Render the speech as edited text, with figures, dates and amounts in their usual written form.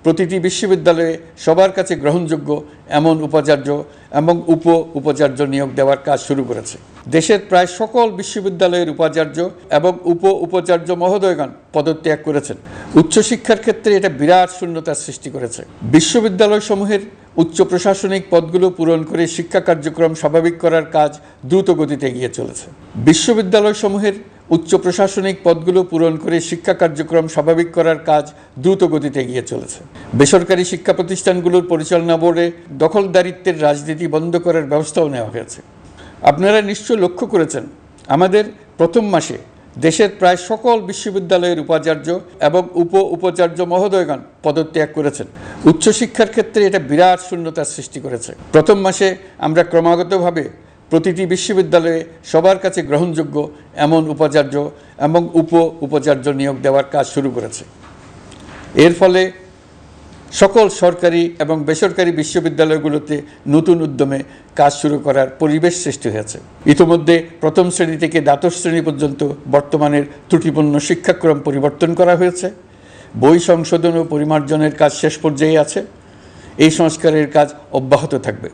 প্রতিটি বিশ্ববিদ্যালয়ে সবার কাছে গ্রহণযোগ্য এমন উপাচার্য এবং উপাচার্য নিয়োগ দেওয়ার কাজ শুরু করেছে। দেশের প্রায় সকল বিশ্ববিদ্যালয়ের উপাচার্য এবং উপাচার্য মহোদয়গণ পদত্যাগ করেছেন। উচ্চশিক্ষার ক্ষেত্রে এটা বিরাট শূন্যতার সৃষ্টি করেছে। বিশ্ববিদ্যালয়সমূহের উচ্চ প্রশাসনিক পদগুলো পূরণ করে শিক্ষা কার্যক্রম স্বাভাবিক করার কাজ দ্রুত গতিতে এগিয়ে চলেছে। বিশ্ববিদ্যালয়সমূহের উচ্চ প্রশাসনিক পদগুলো পূরণ করে শিক্ষা কার্যক্রম স্বাভাবিক করার কাজ দ্রুত গতিতে এগিয়ে চলেছে। বেসরকারি শিক্ষা প্রতিষ্ঠানগুলোর পরিচালনা বোর্ডে দখলদারিত্বের রাজনীতি বন্ধ করার ব্যবস্থাও নেওয়া হয়েছে। আপনারা নিশ্চয় লক্ষ্য করেছেন, আমাদের প্রথম মাসে দেশের প্রায় সকল বিশ্ববিদ্যালয়ের উপাচার্য এবং উপাচার্য মহোদয়গণ পদত্যাগ করেছেন। উচ্চশিক্ষার ক্ষেত্রে এটা বিরাট শূন্যতার সৃষ্টি করেছে। প্রথম মাসে আমরা ক্রমাগতভাবে প্রতিটি বিশ্ববিদ্যালয়ে সবার কাছে গ্রহণযোগ্য এমন উপাচার্য এবং উপাচার্য নিয়োগ দেওয়ার কাজ শুরু করেছে। এর ফলে সকল সরকারি এবং বেসরকারি বিশ্ববিদ্যালয়গুলোতে নতুন উদ্যমে কাজ শুরু করার পরিবেশ সৃষ্টি হয়েছে। ইতিমধ্যে প্রথম শ্রেণী থেকে দ্বাদশ শ্রেণী পর্যন্ত বর্তমানের ত্রুটিপূর্ণ শিক্ষাক্রম পরিবর্তন করা হয়েছে। বই সংশোধন ও পরিমার্জনের কাজ শেষ পর্যায়ে আছে। এই সংস্কারের কাজ অব্যাহত থাকবে।